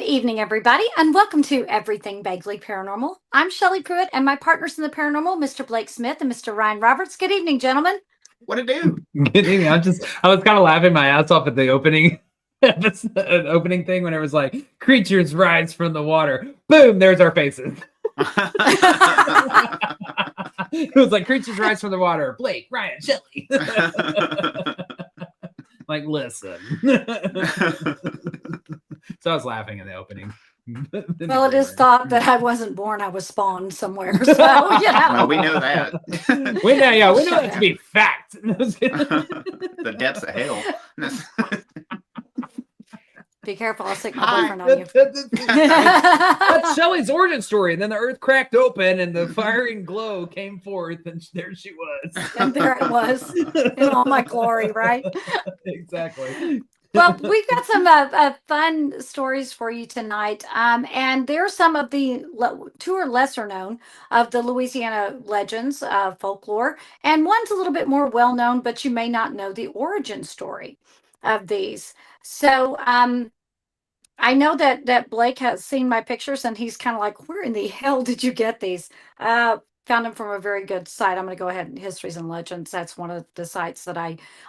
evening, everybody, and welcome to Everything Vaguely Paranormal. I'm Shelley Pruitt, and my partners in the paranormal, Mr. Blake Smith and Mr. Ryan Roberts. Good evening, gentlemen. What it do? Good evening. I was kind of laughing my ass off at the opening opening thing when it was like, creatures rise from the water. Boom, there's our faces. It was like, creatures rise from the water. Blake, Ryan, Shelley. Like, listen. So I was laughing in the opening. Well, it is thought that I wasn't born, I was spawned somewhere. So, Well, we know that. We know that to be fact. The depths of hell. Be careful, I'll stick my boyfriend on you. That's Shelley's origin story. And then the earth cracked open and the firing glow came forth, and there she was. And there I was in all my glory, right? Exactly. Well, we've got some fun stories for you tonight. And there are some of the two or lesser known of the Louisiana legends, folklore, and one's a little bit more well known, but you may not know the origin story of these. So I know that Blake has seen my pictures and he's kind of like, where in the hell did you get these? Found them from a very good site. I'm going to go ahead and Histories and Legends. That's one of the sites that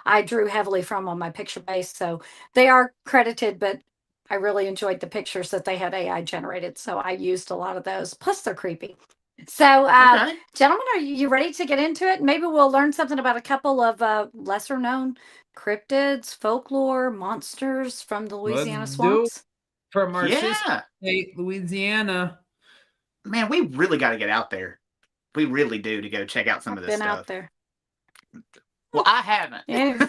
I drew heavily from on my picture base. So they are credited, but I really enjoyed the pictures that they had AI generated. So I used a lot of those. Plus they're creepy. So, Okay. gentlemen, are you ready to get into it? Maybe we'll learn something about a couple of lesser known cryptids, folklore, monsters from the Louisiana Let's do swamps. From our Yeah. sister state, Louisiana. Man, we really got to get out there. We really do, to go check out some of this Been stuff. out there. Well, I haven't. Yeah.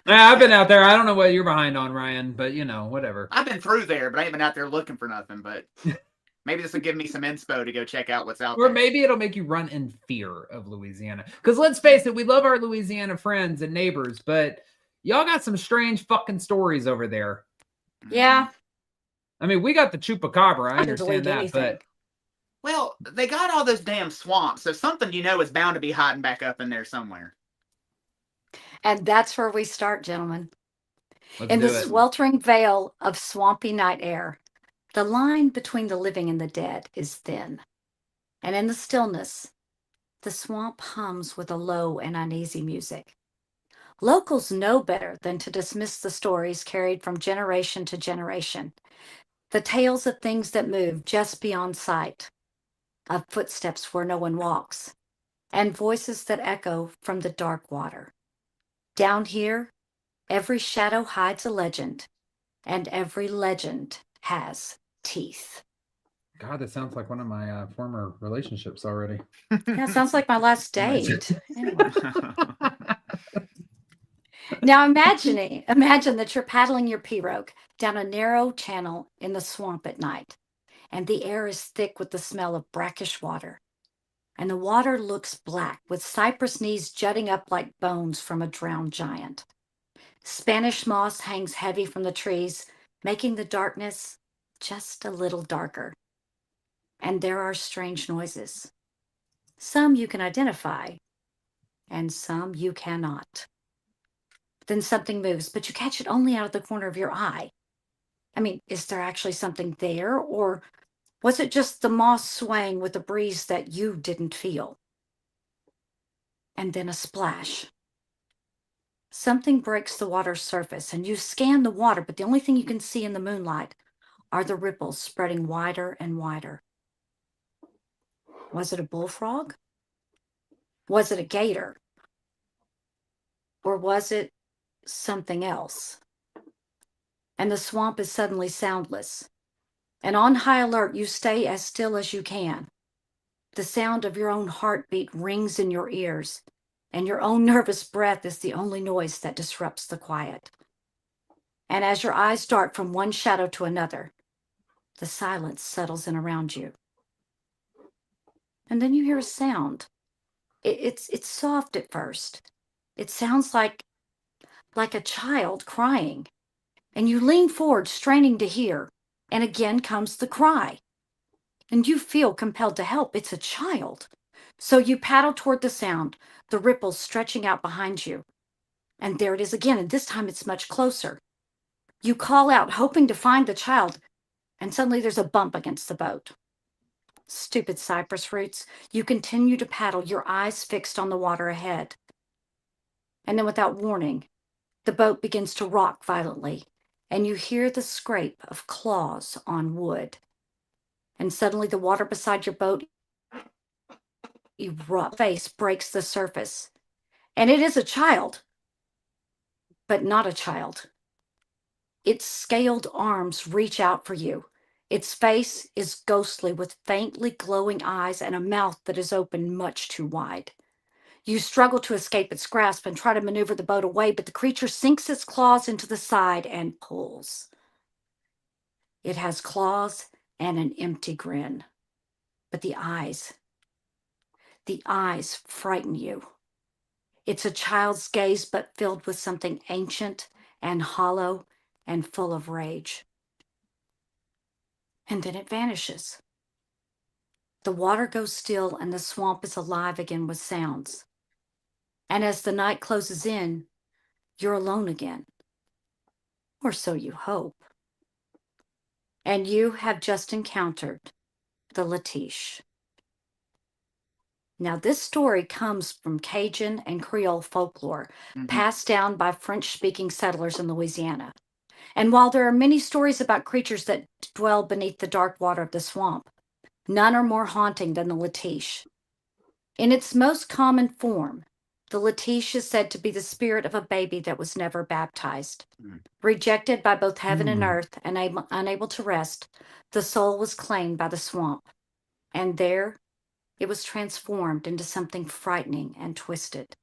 Yeah, I've been out there. I don't know what you're behind on, Ryan, but whatever. I've been through there, but I ain't been out there looking for nothing. But maybe this will give me some inspo to go check out what's out Or there. maybe it'll make you run in fear of Louisiana. Because let's face it, we love our Louisiana friends and neighbors, but y'all got some strange fucking stories over there. Yeah. I mean, we got the chupacabra. I didn't believe understand that, anything. but Well, they got all those damn swamps, so something is bound to be hiding back up in there somewhere. And that's where we start, gentlemen. let's In do the it. sweltering veil of swampy night air, the line between the living and the dead is thin. And in the stillness, the swamp hums with a low and uneasy music. Locals know better than to dismiss the stories carried from generation to generation. The tales of things that move just beyond sight, of footsteps where no one walks, and voices that echo from the dark water. Down here, every shadow hides a legend, and every legend has teeth. God, that sounds like one of my former relationships already. Yeah, sounds like my last date. Anyway. Now imagine that you're paddling your pirogue down a narrow channel in the swamp at night, and the air is thick with the smell of brackish water. And the water looks black, with cypress knees jutting up like bones from a drowned giant. Spanish moss hangs heavy from the trees, making the darkness just a little darker. And there are strange noises. Some you can identify, and some you cannot. Then something moves, but you catch it only out of the corner of your eye. I mean, is there actually something there, or was it just the moss swaying with a breeze that you didn't feel? And then a splash. Something breaks the water's surface, and you scan the water, but the only thing you can see in the moonlight are the ripples spreading wider and wider. Was it a bullfrog? Was it a gator? Or was it something else? And the swamp is suddenly soundless. And on high alert, you stay as still as you can. The sound of your own heartbeat rings in your ears, and your own nervous breath is the only noise that disrupts the quiet. And as your eyes dart from one shadow to another, the silence settles in around you. And then you hear a sound. It's soft at first. It sounds like a child crying. And you lean forward, straining to hear, and again comes the cry. And you feel compelled to help. It's a child. So you paddle toward the sound, the ripples stretching out behind you. And there it is again, and this time it's much closer. You call out, hoping to find the child, and suddenly there's a bump against the boat. Stupid cypress roots. You continue to paddle, your eyes fixed on the water ahead. And then, without warning, the boat begins to rock violently, and you hear the scrape of claws on wood. And suddenly, the water beside your boat erupts. Face breaks the surface. And it is a child, but not a child. Its scaled arms reach out for you. Its face is ghostly with faintly glowing eyes and a mouth that is open much too wide. You struggle to escape its grasp and try to maneuver the boat away, but the creature sinks its claws into the side and pulls. It has claws and an empty grin. But the eyes frighten you. It's a child's gaze, but filled with something ancient and hollow and full of rage. And then it vanishes. The water goes still and the swamp is alive again with sounds. And as the night closes in, you're alone again. Or so you hope. And you have just encountered the Letiche. Now, this story comes from Cajun and Creole folklore, passed down by French-speaking settlers in Louisiana. And while there are many stories about creatures that dwell beneath the dark water of the swamp, none are more haunting than the Letiche. In its most common form, the Letiche is said to be the spirit of a baby that was never baptized. Rejected by both heaven and earth and unable to rest, the soul was claimed by the swamp. And there, it was transformed into something frightening and twisted.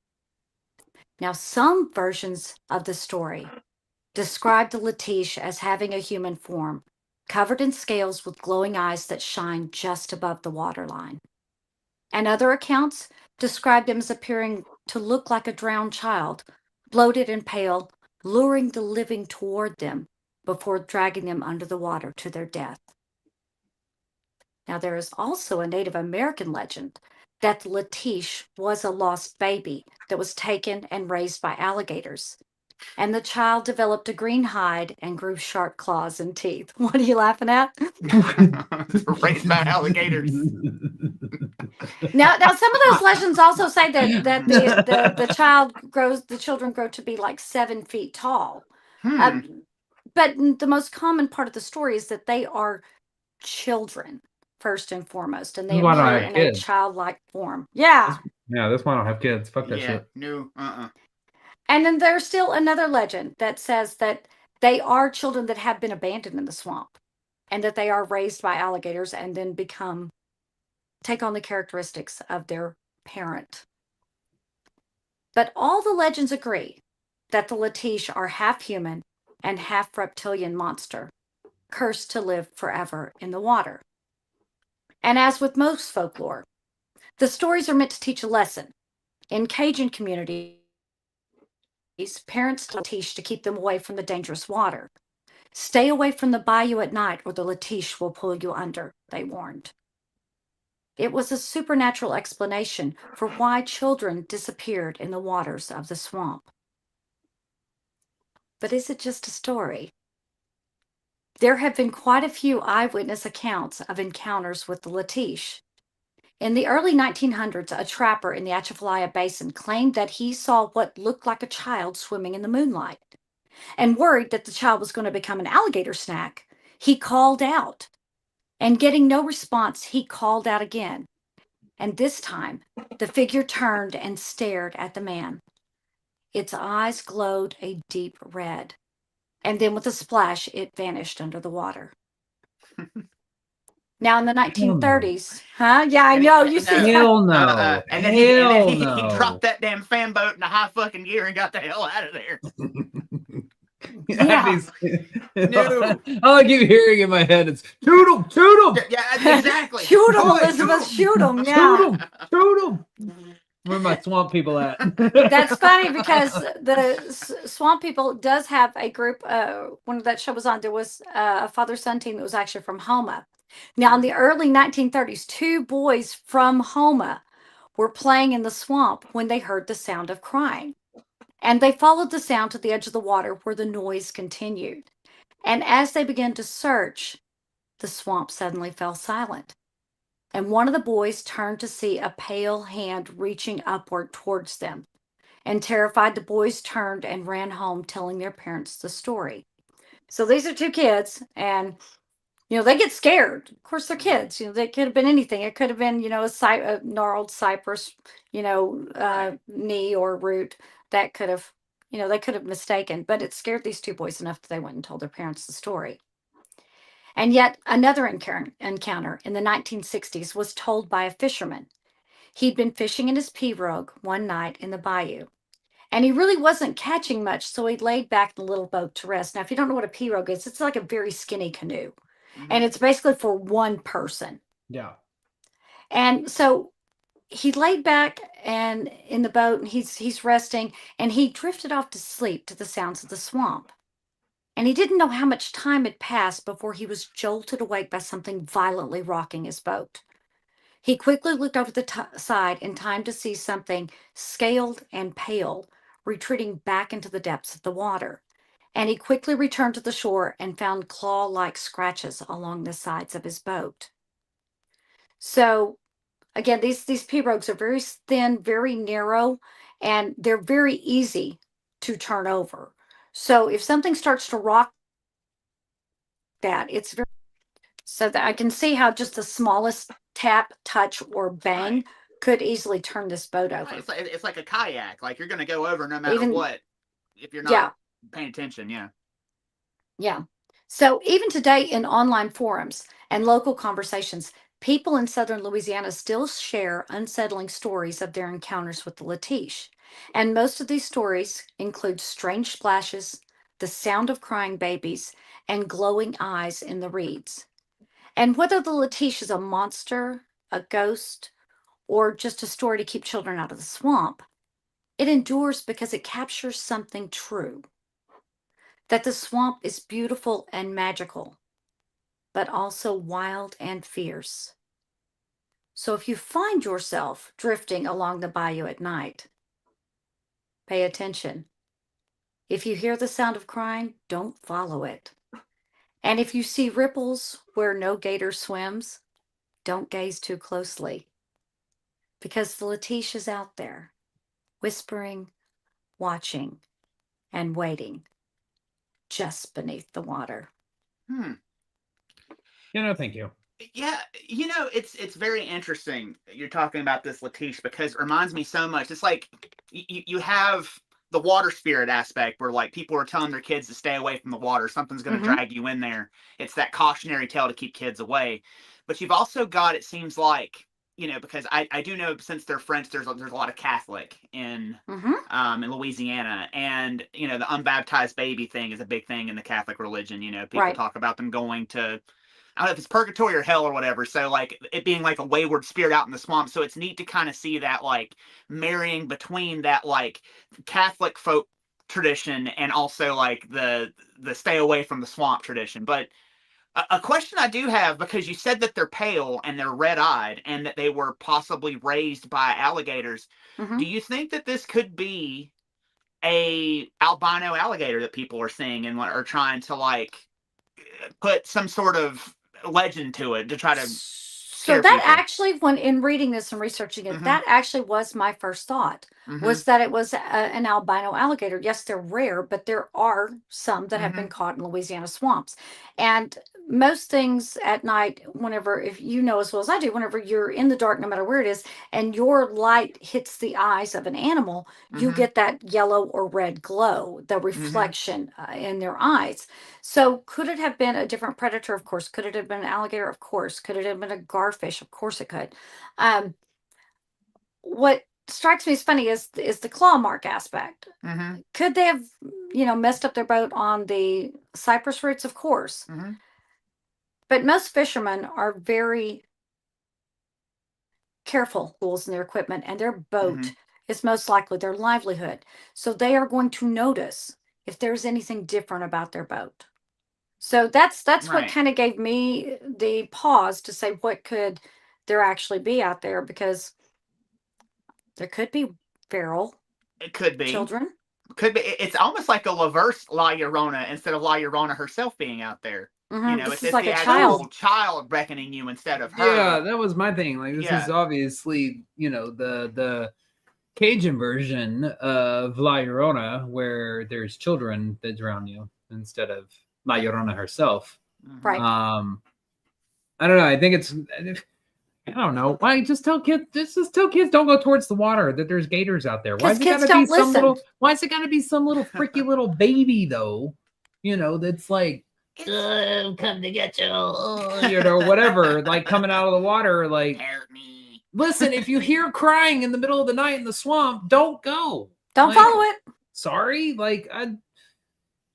Now, some versions of the story describe the Letiche as having a human form, covered in scales with glowing eyes that shine just above the waterline. And other accounts described him as appearing to look like a drowned child, bloated and pale, luring the living toward them before dragging them under the water to their death. Now, there is also a Native American legend that the Letiche was a lost baby that was taken and raised by alligators. And the child developed a green hide and grew sharp claws and teeth. What are you laughing at? Raised by alligators. Now, some of those legends also say that the children grow to be like 7 feet tall. But the most common part of the story is that they are children first and foremost, and they This is why I don't appear have in kids. a childlike form. Yeah. Yeah, that's why I don't have kids. Fuck that shit. No, And then there's still another legend that says that they are children that have been abandoned in the swamp, and that they are raised by alligators and then take on the characteristics of their parent. But all the legends agree that the Letiche are half human and half reptilian monster, cursed to live forever in the water. And as with most folklore, the stories are meant to teach a lesson. In Cajun communities, parents tell Letiche to keep them away from the dangerous water. Stay away from the bayou at night or the Letiche will pull you under, they warned. It was a supernatural explanation for why children disappeared in the waters of the swamp. But is it just a story? There have been quite a few eyewitness accounts of encounters with the Letiche. In the early 1900s, a trapper in the Atchafalaya Basin claimed that he saw what looked like a child swimming in the moonlight. And worried that the child was going to become an alligator snack, he called out. And getting no response, he called out again. And this time, the figure turned and stared at the man. Its eyes glowed a deep red. And then with a splash, it vanished under the water. Now in the 1930s, huh? Yeah, I know. You see, Hell no. And then he dropped that damn fan boat in a high fucking gear and got the hell out of there. Yeah. No. All I keep hearing in my head is shoot him, shoot him. Yeah, exactly. Shoot him, Boy, Elizabeth, shoot him. Yeah. Shoot him, shoot him. Where are my swamp people at? That's funny because the Swamp People does have a group. When that show was on, there was a father-son team that was actually from Homa. Now, in the early 1930s, 2 boys from Homa were playing in the swamp when they heard the sound of crying. And they followed the sound to the edge of the water where the noise continued. And as they began to search, the swamp suddenly fell silent, and one of the boys turned to see a pale hand reaching upward towards them. And terrified, the boys turned and ran home, telling their parents the story. So these are two kids, and they get scared. Of course, they're kids. They could have been anything. It could have been, a gnarled cypress, knee or root that could have, they could have mistaken. But it scared these two boys enough that they went and told their parents the story. And yet another encounter in the 1960s was told by a fisherman. He'd been fishing in his pirogue one night in the bayou. And he really wasn't catching much, so he laid back in the little boat to rest. Now, if you don't know what a pirogue is, it's like a very skinny canoe. And it's basically for one person. Yeah. And so he laid back and in the boat, and he's resting, and he drifted off to sleep to the sounds of the swamp. And he didn't know how much time had passed before he was jolted awake by something violently rocking his boat. He quickly looked over the side in time to see something scaled and pale retreating back into the depths of the water. And he quickly returned to the shore and found claw-like scratches along the sides of his boat. So again, these pirogues are very thin, very narrow, and they're very easy to turn over. So if something starts to rock that, it's very so that I can see how just the smallest tap, touch, or bang Right. could easily turn this boat over. It's like a kayak. Like you're going to go over no matter Even what if you're yeah, not paying attention. Yeah. yeah. So even today in online forums and local conversations, people in southern Louisiana still share unsettling stories of their encounters with the Letiche. And most of these stories include strange splashes, the sound of crying babies, and glowing eyes in the reeds. And whether the Letiche is a monster, a ghost, or just a story to keep children out of the swamp, it endures because it captures something true, that the swamp is beautiful and magical, but also wild and fierce. So if you find yourself drifting along the bayou at night, pay attention. If you hear the sound of crying, don't follow it. And if you see ripples where no gator swims, don't gaze too closely, because the Letiche is out there, whispering, watching, and waiting just beneath the water. Hmm. Thank you. Yeah, it's very interesting. You're talking about this Letiche because it reminds me so much. It's like you have the water spirit aspect where like people are telling their kids to stay away from the water. Something's going to Mm-hmm. drag you in there. It's that cautionary tale to keep kids away. But you've also got, it seems like, because I do know since they're French, there's a lot of Catholic Mm-hmm. in Louisiana, and the unbaptized baby thing is a big thing in the Catholic religion. People Right. talk about them going to, I don't know if it's purgatory or hell or whatever. So like it being like a wayward spirit out in the swamp. So it's neat to kind of see that like marrying between that like Catholic folk tradition and also like the stay away from the swamp tradition. But a question I do have, because you said that they're pale and they're red-eyed and that they were possibly raised by alligators. Mm-hmm. Do you think that this could be a albino alligator that people are seeing and are trying to like put some sort of legend to it to try to So scare that people? actually, when in reading this and researching it, Mm-hmm. that actually was my first thought, Mm-hmm. was that it was an albino alligator. Yes, they're rare, but there are some that have Mm-hmm. been caught in Louisiana swamps. And most things at night, whenever, if you know as well as I do, whenever you're in the dark, no matter where it is, and your light hits the eyes of an animal, you Mm-hmm. get that yellow or red glow, the Mm-hmm. reflection in their eyes. So could it have been a different predator? Of course. Could it have been an alligator? Of course. Could it have been a garfish? Of course it could. Um, what strikes me as funny is the claw mark aspect. Mm-hmm. Could they have, messed up their boat on the cypress roots? Of course. Mm-hmm. But most fishermen are very careful tools in their equipment, and their Mm-hmm. boat is most likely their livelihood. So they are going to notice if there's anything different about their boat. So that's what Right. kind of gave me the pause to say, what could there actually be out there? Because there could be feral It could be. children. Could be. It's almost like a reverse La Llorona instead of La Llorona herself being out there. You know, This it's is like the a actual child. child beckoning you instead of her. Yeah, that was my thing. Like, this Yeah. is obviously, the Cajun version of La Llorona, where there's children that drown you instead of La Llorona herself. Right. I don't know. I think I don't know. Why just tell kids? Just tell kids don't go towards the water. That there's gators out there. Why 'Cause is it kids gotta be don't some listen. little? Why is it gotta be some little freaky little baby though? That's like, come to get you, whatever. Like coming out of the water. Like, Help me. listen, if you hear crying in the middle of the night in the swamp, don't go. Don't Like, follow it. Sorry, like I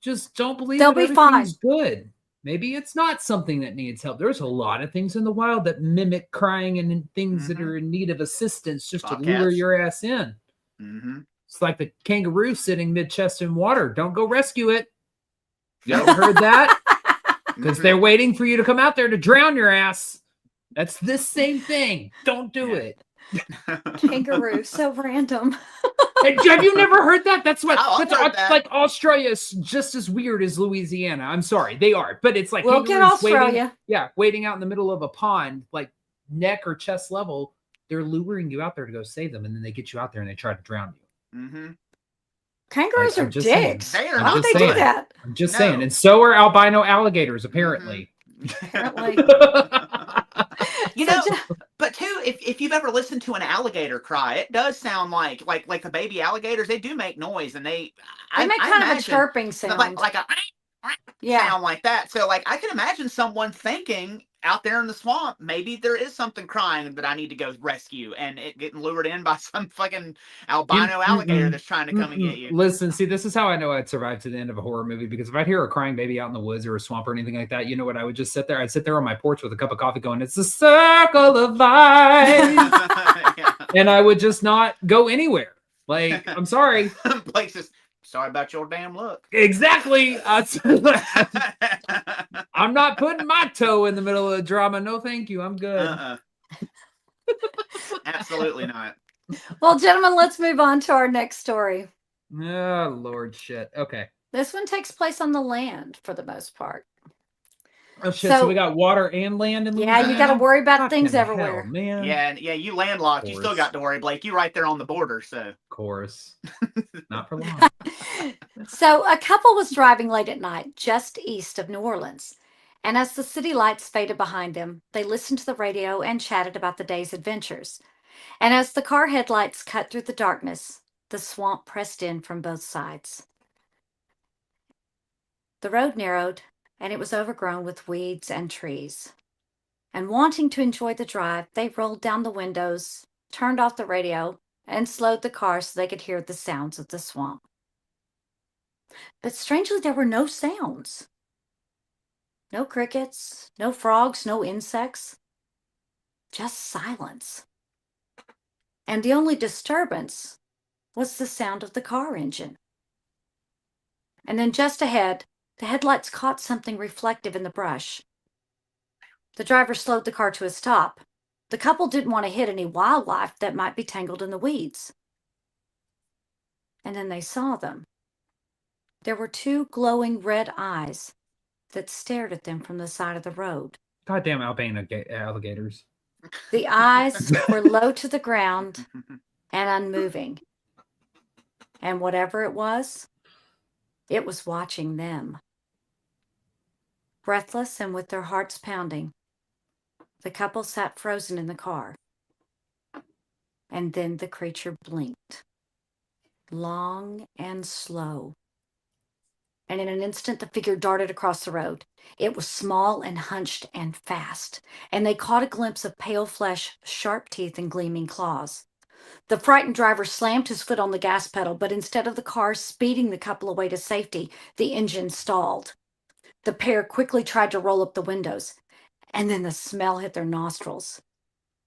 just don't believe They'll that be fine. everything's good. Maybe it's not something that needs help. There's a lot of things in the wild that mimic crying and things that are in need of assistance just to lure Bobcats. your ass in. It's like the kangaroo sitting mid-chest in water. Don't go rescue it. You ever heard that? Because they're waiting for you to come out there to drown your ass. That's this same thing. Don't do it. Kangaroo, so random. Have you never heard that? That's what. Oh, I've heard that. Like Australia is just as weird as Louisiana. I'm sorry, they are, but it's like We'll get kangaroos Australia. waiting out in the middle of a pond, like neck or chest level. They're luring you out there to go save them, and then they get you out there and they try to drown you. Kangaroos are dicks. They are Why would not they do that? I'm just saying, and so are albino alligators, apparently. Apparently. You know, but too, if you've ever listened to an alligator cry, it does sound like the baby alligators. They do make noise, and they make kind of a chirping sound, like a sound like that. So, like, I can imagine someone thinking out there in the swamp, maybe there is something crying that I need to go rescue, and it getting lured in by some fucking albino alligator that's trying to come and get you. Listen, see, this is how I know I'd survive to the end of a horror movie, because if I'd hear a crying baby out in the woods or a swamp or anything like that, you know what? I would just sit there. I'd sit there on my porch with a cup of coffee going, it's a circle of life. And I would just not go anywhere. Like, I'm sorry. Places. Sorry about your damn luck. Exactly. I'm not putting my toe in the middle of the drama. No, thank you. I'm good. Absolutely not. Well, gentlemen, let's move on to our next story. Oh, Lord, shit. Okay. This one takes place on the land for the most part. Oh, shit. So we got water and land in Louisiana? Yeah, you got to worry about things everywhere. Hell, man. Yeah, you landlocked. You still got to worry, Blake. You're right there on the border, so. Of course. Not for long. So a couple was driving late at night just east of New Orleans. And as the city lights faded behind them, they listened to the radio and chatted about the day's adventures. And as the car headlights cut through the darkness, the swamp pressed in from both sides. The road narrowed, and it was overgrown with weeds and trees. And wanting to enjoy the drive, they rolled down the windows, turned off the radio, and slowed the car so they could hear the sounds of the swamp. But strangely, there were no sounds. No crickets, no frogs, no insects. Just silence. And the only disturbance was the sound of the car engine. And then just ahead, the headlights caught something reflective in the brush. The driver slowed the car to a stop. The couple didn't want to hit any wildlife that might be tangled in the weeds. And then they saw them. There were two glowing red eyes that stared at them from the side of the road. Goddamn albino alligators. The eyes were low to the ground and unmoving. And whatever it was watching them. Breathless and with their hearts pounding, the couple sat frozen in the car. And then the creature blinked, long and slow. And in an instant, the figure darted across the road. It was small and hunched and fast, and they caught a glimpse of pale flesh, sharp teeth, and gleaming claws. The frightened driver slammed his foot on the gas pedal, but instead of the car speeding the couple away to safety, the engine stalled. The pair quickly tried to roll up the windows, and then the smell hit their nostrils.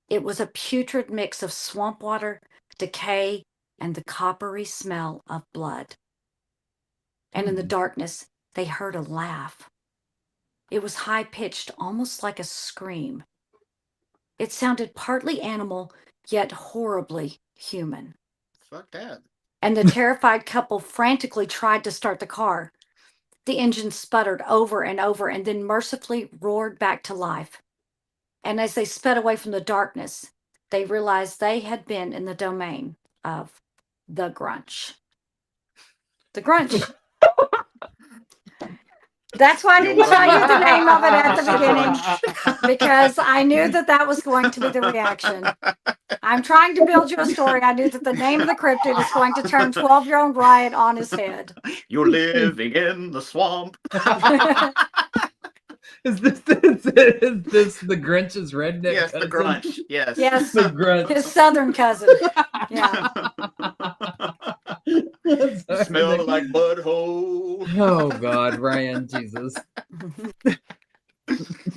It was a putrid mix of swamp water, decay, and the coppery smell of blood. And in the darkness, they heard a laugh. It was high-pitched, almost like a scream. It sounded partly animal, yet horribly human. Fuck that. And the terrified couple frantically tried to start the car. The engine sputtered over and over and then mercifully roared back to life. And as they sped away from the darkness, they realized they had been in the domain of the Grunch. The Grunch. That's why I didn't tell you the name of it at the beginning, because I knew that was going to be the reaction. I'm trying to build you a story. I knew that the name of the cryptid is going to turn 12-year-old Ryan on his head. You're living in the swamp. Is this the Grinch's redneck Yes, cousin? the Grunch. Yes. Yes, The Grunch. his southern cousin. Yeah. Smell like butthole. Oh God, Ryan, Jesus.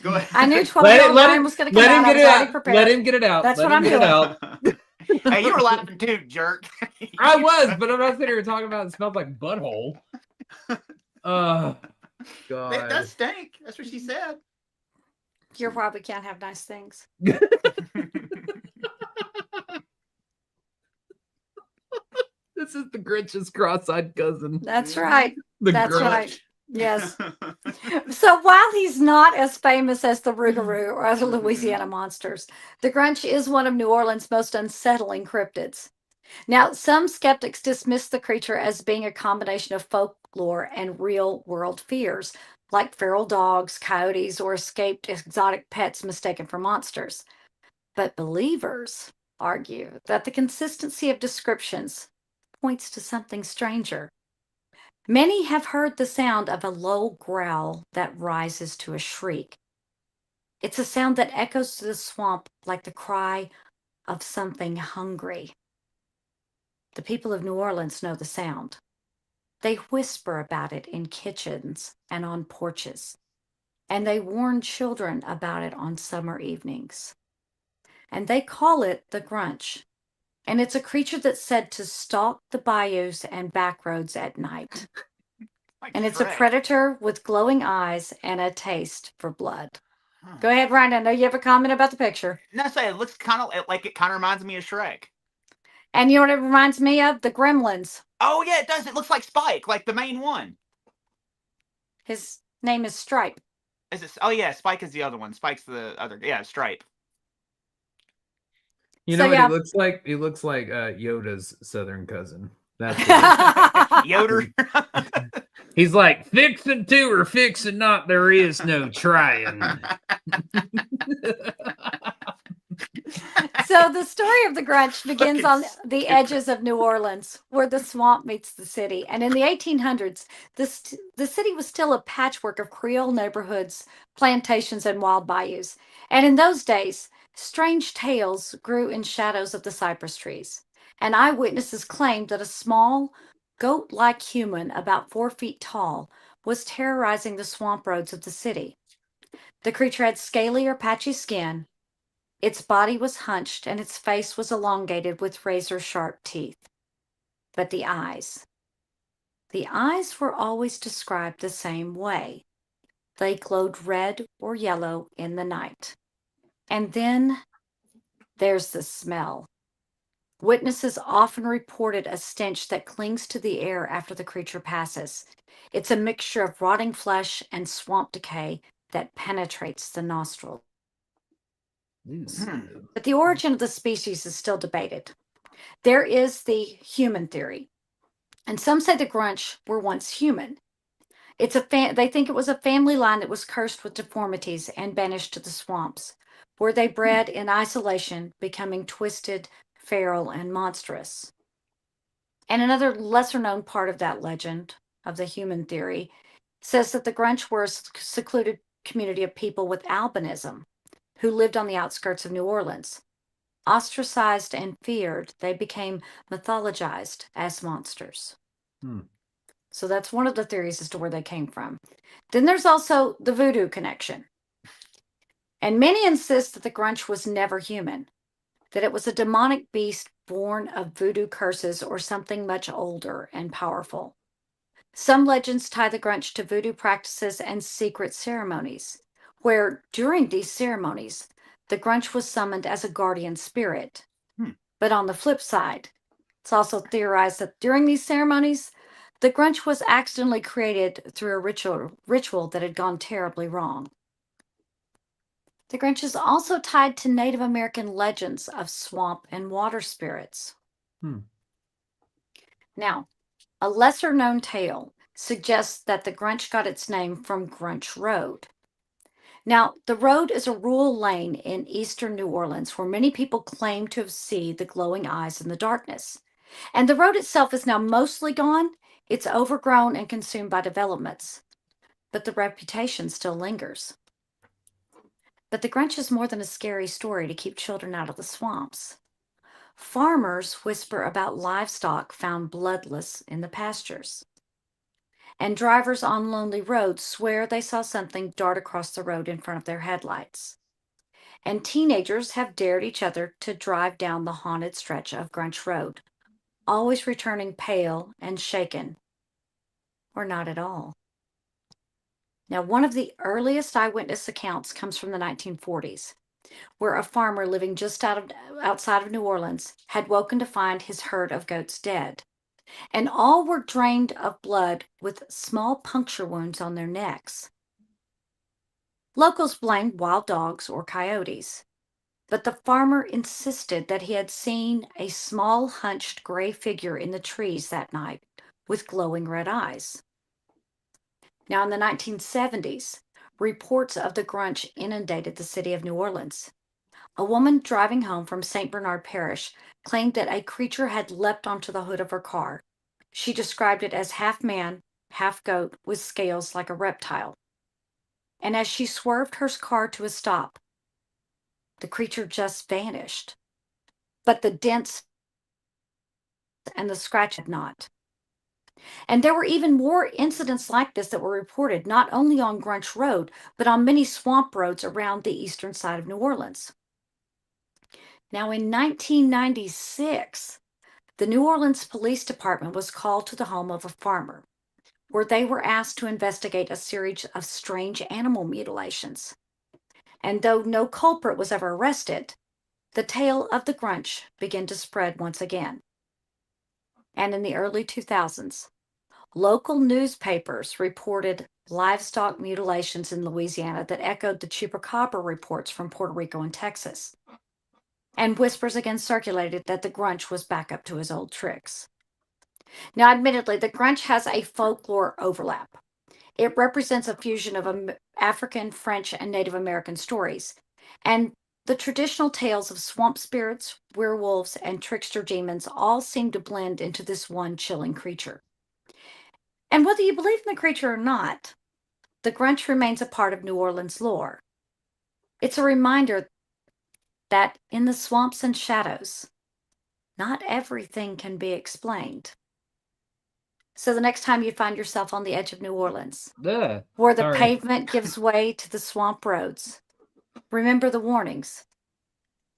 Go ahead. I knew 12-year-old Ryan was going to come out. I was already prepared. Let him get it out. That's Let what him I'm get doing. it out. Hey, you were laughing too, jerk. I was, but I'm not sitting here talking about it smelled like butthole. Oh God. It does stink. That's what she said. You probably can't have nice things. This is the Grinch's cross-eyed cousin. That's right. The That's Grinch. right. Yes. So while he's not as famous as the Rougarou or other Louisiana monsters, the Grunch is one of New Orleans' most unsettling cryptids. Now, some skeptics dismiss the creature as being a combination of folklore and real-world fears, like feral dogs, coyotes, or escaped exotic pets mistaken for monsters. But believers argue that the consistency of descriptions points to something stranger. Many have heard the sound of a low growl that rises to a shriek. It's a sound that echoes through the swamp like the cry of something hungry. The people of New Orleans know the sound. They whisper about it in kitchens and on porches, and they warn children about it on summer evenings. And they call it the Grunch. And it's a creature that's said to stalk the bayous and back roads at night. Like And it's a Shrek. predator with glowing eyes and a taste for blood. Huh. Go ahead, Ryan. I know you have a comment about the picture. No, say it looks kind of like it kind of reminds me of Shrek. And you know what it reminds me of? The Gremlins. Oh yeah, it does. It looks like Spike, like the main one. His name is Stripe. Is it? Oh yeah, Spike is the other one. Spike's the other. Yeah, Stripe. You So, know what yeah. he looks like? He looks like Yoda's southern cousin. That's what Yoder. he's like, fixing to or fixing not, there is no trying. So the story of the Grunch begins on the edges of New Orleans, where the swamp meets the city. And in the 1800s, the city was still a patchwork of Creole neighborhoods, plantations, and wild bayous. And in those days, strange tales grew in shadows of the cypress trees. And eyewitnesses claimed that a small, goat-like human, about 4 feet tall, was terrorizing the swamp roads of the city. The creature had scaly or patchy skin. Its body was hunched and its face was elongated with razor-sharp teeth. But the eyes were always described the same way. They glowed red or yellow in the night. And then there's the smell. Witnesses often reported a stench that clings to the air after the creature passes. It's a mixture of rotting flesh and swamp decay that penetrates the nostrils. But the origin of the species is still debated. There is the human theory, and some say the Grunch were once human. They think it was a family line that was cursed with deformities and banished to the swamps, where they bred in isolation, becoming twisted, feral, and monstrous. And another lesser-known part of that legend, of the human theory, says that the Grunch were a secluded community of people with albinism who lived on the outskirts of New Orleans. Ostracized and feared, they became mythologized as monsters. So that's one of the theories as to where they came from. Then there's also the voodoo connection. And many insist that the Grunch was never human, that it was a demonic beast born of voodoo curses or something much older and powerful. Some legends tie the Grunch to voodoo practices and secret ceremonies, where during these ceremonies, the Grunch was summoned as a guardian spirit. But on the flip side, it's also theorized that during these ceremonies, The Grunch was accidentally created through a ritual that had gone terribly wrong. The Grunch is also tied to Native American legends of swamp and water spirits. Now, a lesser known tale suggests that the Grunch got its name from Grunch Road. Now, the road is a rural lane in eastern New Orleans where many people claim to have seen the glowing eyes in the darkness. And the road itself is now mostly gone. It's overgrown and consumed by developments, but the reputation still lingers. But the Grunch is more than a scary story to keep children out of the swamps. Farmers whisper about livestock found bloodless in the pastures. And drivers on lonely roads swear they saw something dart across the road in front of their headlights. And teenagers have dared each other to drive down the haunted stretch of Grunch Road, always returning pale and shaken, or not at all. Now, one of the earliest eyewitness accounts comes from the 1940s, where a farmer living just outside of New Orleans had woken to find his herd of goats dead, and all were drained of blood with small puncture wounds on their necks. Locals blamed wild dogs or coyotes, but the farmer insisted that he had seen a small, hunched gray figure in the trees that night with glowing red eyes. Now, in the 1970s, reports of the Grunch inundated the city of New Orleans. A woman driving home from St. Bernard Parish claimed that a creature had leapt onto the hood of her car. She described it as half man, half goat, with scales like a reptile. And as she swerved her car to a stop, the creature just vanished. But the dents and the scratch had not. And there were even more incidents like this that were reported not only on Grunch Road, but on many swamp roads around the eastern side of New Orleans. Now, in 1996, the New Orleans Police Department was called to the home of a farmer, where they were asked to investigate a series of strange animal mutilations. And though no culprit was ever arrested, the tale of the Grunch began to spread once again. And in the early 2000s, local newspapers reported livestock mutilations in Louisiana that echoed the chupacabra reports from Puerto Rico and Texas. And whispers again circulated that the Grunch was back up to his old tricks. Now, admittedly, the Grunch has a folklore overlap. It represents a fusion of African, French, and Native American stories. And the traditional tales of swamp spirits, werewolves, and trickster demons all seem to blend into this one chilling creature. And whether you believe in the creature or not, the Grunch remains a part of New Orleans lore. It's a reminder that in the swamps and shadows, not everything can be explained. So the next time you find yourself on the edge of New Orleans, where the pavement gives way to the swamp roads, remember the warnings.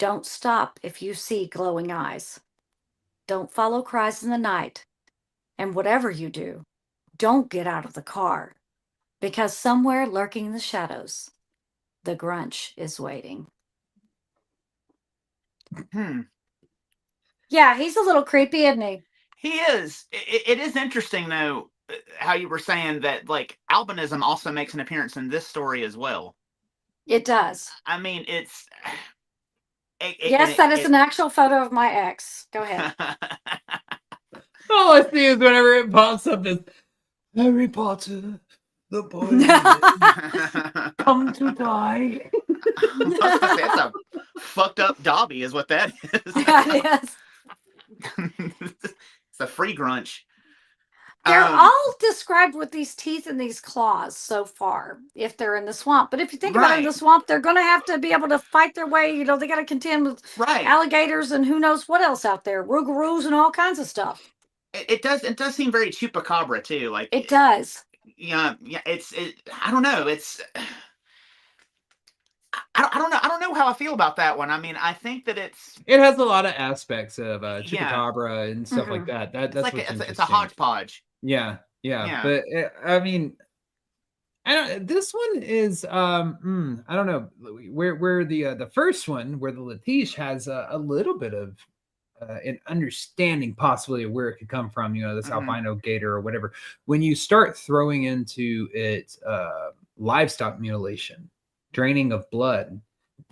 Don't stop if you see glowing eyes. Don't follow cries in the night. And whatever you do, don't get out of the car, because somewhere lurking in the shadows, the Grunch is waiting. Yeah, he's a little creepy, isn't he? He is. It is interesting, though, how you were saying that, like, albinism also makes an appearance in this story as well. It does. I mean, it's... Yes, that is an actual photo of my ex. Go ahead. All I see is whenever it pops up is Harry Potter, the boy come to die. I was gonna say, that's a fucked up Dobby is what that is. That is. It's a free Grunch. They're all described with these teeth and these claws so far, if they're in the swamp. But if you think about it, in the swamp, they're going to have to be able to fight their way. You know, they got to contend with alligators and who knows what else out there, rougarous and all kinds of stuff. It does seem very chupacabra too. Like it does. Yeah. I don't know. I don't know how I feel about that one. I mean, I think that it has a lot of aspects of chupacabra and stuff like that. That's like it's a hodgepodge. Yeah. But I mean, this one is I don't know where the first one where the Letiche has a little bit of an understanding possibly of where it could come from, this Mhm. albino gator or whatever. When you start throwing into it livestock mutilation, draining of blood,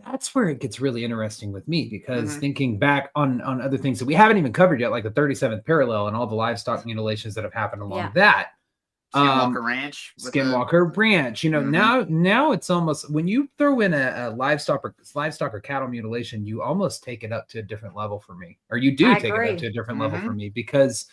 that's where it gets really interesting with me, because Mhm. thinking back on other things that we haven't even covered yet, like the 37th parallel and all the livestock mutilations that have happened along Yeah. that. Skinwalker Ranch. With Skinwalker Ranch, Mhm. now it's almost, when you throw in a livestock or cattle mutilation, you almost take it up to a different level for me, or you do I take it up agree. to a different level for Mhm. me, because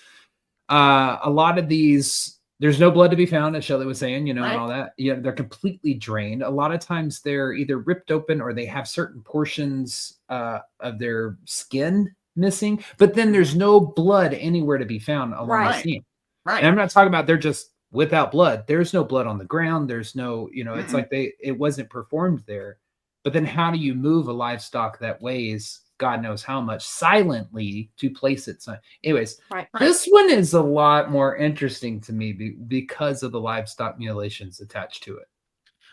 a lot of these, there's no blood to be found, as Shelley was saying, and Right. all that. Yeah, they're completely drained. A lot of times they're either ripped open, or they have certain portions of their skin missing, but then there's no blood anywhere to be found along the Right. Right. seam. Right. And I'm not talking about they're just without blood. There's no blood on the ground. There's no, it's Mm-mm. like it wasn't performed there. But then how do you move a livestock that weighs God knows how much silently to place it? So, anyways, Right. Right. this one is a lot more interesting to me because of the livestock mutilations attached to it.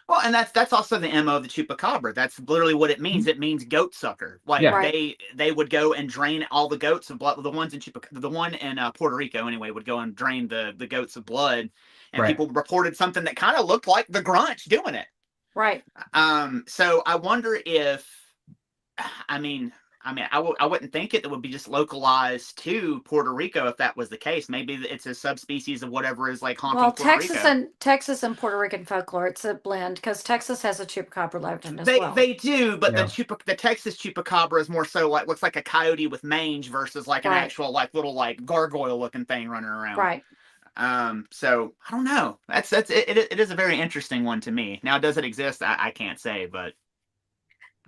Well, and that's also the MO of the chupacabra. That's literally what it means. It means goat sucker. Like Yeah. Right. they would go and drain all the goats of blood. The ones in the one in Puerto Rico anyway would go and drain the goats of blood, and Right. people reported something that kind of looked like the Grunch doing it. Right. So I wonder if, I mean, I wouldn't think it would be just localized to Puerto Rico if that was the case. Maybe it's a subspecies of whatever is like haunting Well, Puerto Rico. Texas and Puerto Rican folklore, it's a blend, because Texas has a chupacabra legend as They well. they do, but Yeah. the Texas chupacabra is more so like looks like a coyote with mange versus like an Right. actual like little like gargoyle looking thing running around. Right. So I don't know. That's it is a very interesting one to me. Now, does it exist? I can't say, but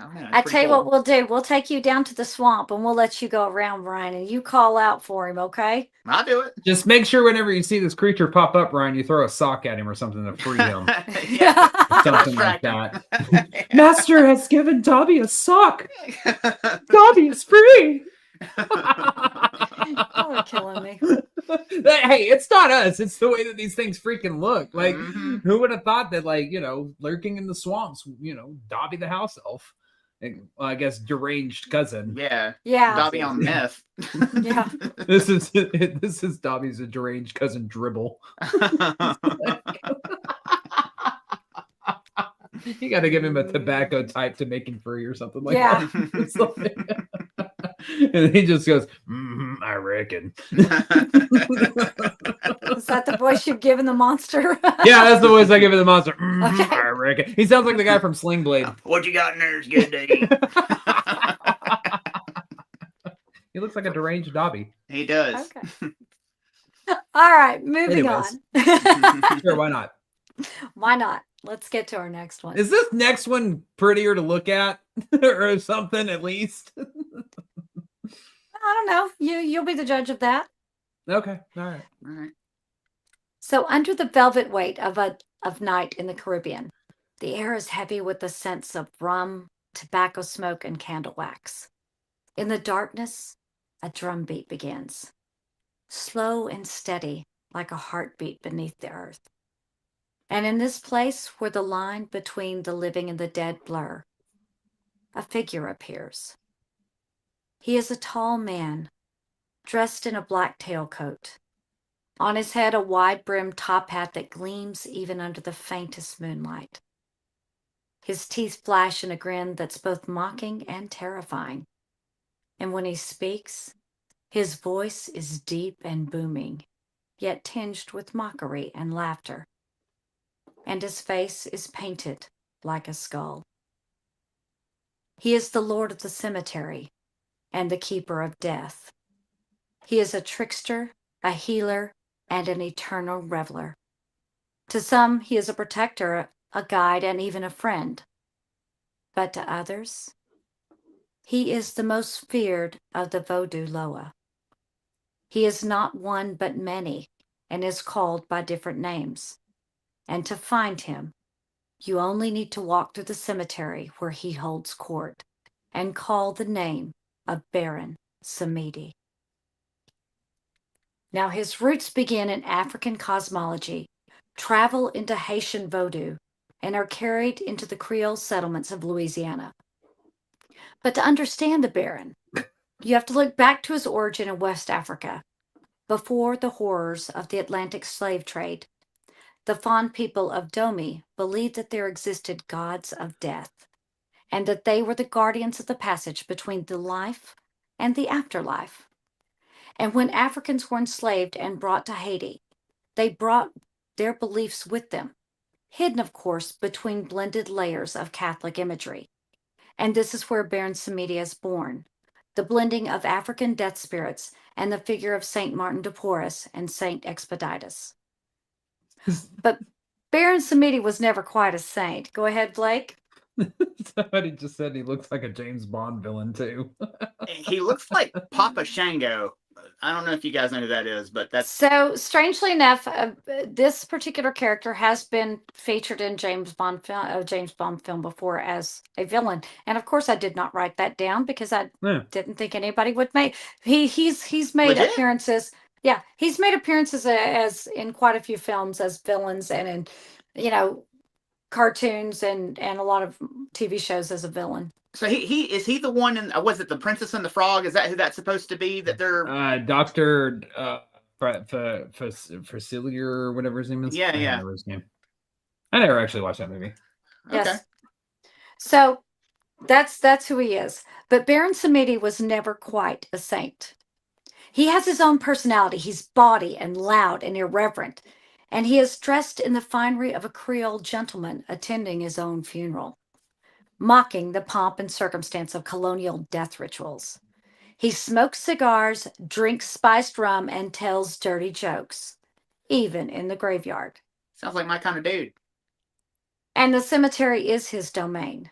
I don't know. It's I pretty tell you cool. what we'll do. We'll take you down to the swamp and we'll let you go around, Ryan, and you call out for him, okay? I'll do it. Just make sure whenever you see this creature pop up, Ryan, you throw a sock at him or something to free him. Yeah, Something like distract him. that. Master has given Dobby a sock. Dobby is free. Y'all are killing me. Hey, it's not us. It's the way that these things freaking look. Like, Mhm. who would have thought that, like, lurking in the swamps, Dobby the house elf. Well, I guess deranged cousin. Yeah. Yeah. Dobby on meth. Yeah. This is Dobby's a deranged cousin Dribble. You got to give him a tobacco type to make him free or something like Yeah. that. It's like- and he just goes, I reckon. Is that the voice you've given the monster? Yeah, that's the voice I give it the monster. Okay. I reckon. He sounds like the guy from Sling Blade. What you got in there is good to eat. He looks like a deranged Dobby. He does. Okay. All right, moving Anyways. on. Sure, why not? Why not? Let's get to our next one. Is this next one prettier to look at or something at least? I don't know. You'll be the judge of that. Okay, all right. All right. So, under the velvet weight of night in the Caribbean, the air is heavy with the scents of rum, tobacco smoke, and candle wax. In the darkness, a drum beat begins, slow and steady, like a heartbeat beneath the earth. And in this place where the line between the living and the dead blur, a figure appears. He is a tall man, dressed in a black tailcoat. On his head, a wide-brimmed top hat that gleams even under the faintest moonlight. His teeth flash in a grin that's both mocking and terrifying. And when he speaks, his voice is deep and booming, yet tinged with mockery and laughter. And his face is painted like a skull. He is the Lord of the Cemetery and the Keeper of Death. He is a trickster, a healer, and an eternal reveler. To some, he is a protector, a guide, and even a friend. But to others, he is the most feared of the Voodoo Loa. He is not one but many, and is called by different names. And to find him, you only need to walk through the cemetery where he holds court and call the name of Baron Samedi. Now, his roots begin in African cosmology, travel into Haitian Vodou, and are carried into the Creole settlements of Louisiana. But to understand the Baron, You have to look back to his origin in West Africa, before the horrors of the Atlantic slave trade. The Fon people of Domi believed that there existed gods of death, and that they were the guardians of the passage between the life and the afterlife. And when Africans were enslaved and brought to Haiti, they brought their beliefs with them, hidden, of course, between blended layers of Catholic imagery. And this is where Baron Samedi is born, the blending of African death spirits and the figure of Saint Martin de Porres and Saint Expeditus. But Baron Samedi was never quite a saint. Go ahead, Blake. Somebody just said he looks like a James Bond villain too. He looks like Papa Shango. I don't know if you guys know who that is, but that's So, strangely enough, this particular character has been featured in James Bond film before as a villain, and of course, I did not write that down because I Yeah. didn't think anybody would make. He's made Legit? appearances. Yeah, he's made appearances as in quite a few films as villains, and in cartoons and a lot of TV shows as a villain. so he is he the one in was it the Princess and the Frog? Is that who that's supposed to be? That they're Doctor Facilier or whatever his name is. Yeah, I yeah. remember his name. I never actually watched that movie. Yes. Okay. So that's who he is. But Baron Samedi was never quite a saint. He has his own personality. He's bawdy and loud and irreverent, and he is dressed in the finery of a Creole gentleman attending his own funeral, mocking the pomp and circumstance of colonial death rituals. He smokes cigars, drinks spiced rum, and tells dirty jokes, even in the graveyard. Sounds like my kind of dude. And the cemetery is his domain.